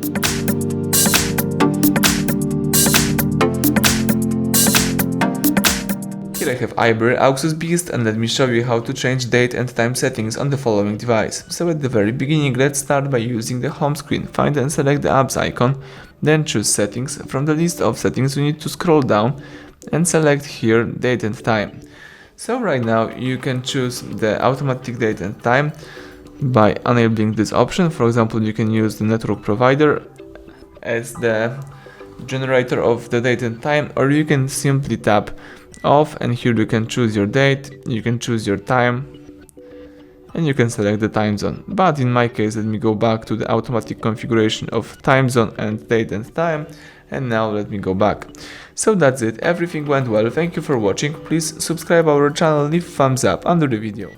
Here I have IBERRY Auxus Beast, and let me show you how to change date and time settings on the following device. So at the very beginning, let's start by using the home screen. Find and select the apps icon, then choose settings. From the list of settings, you need to scroll down and select here date and time. So right now you can choose the automatic date and time by enabling this option. For example, you can use the network provider as the generator of the date and time, or you can simply tap off, and here you can choose your date, you can choose your time, and you can select the time zone. But in my case, let me go back to the automatic configuration of time zone and date and time, and now let me go back. So that's it, everything went well. Thank you for watching. Please subscribe our channel, leave thumbs up under the video.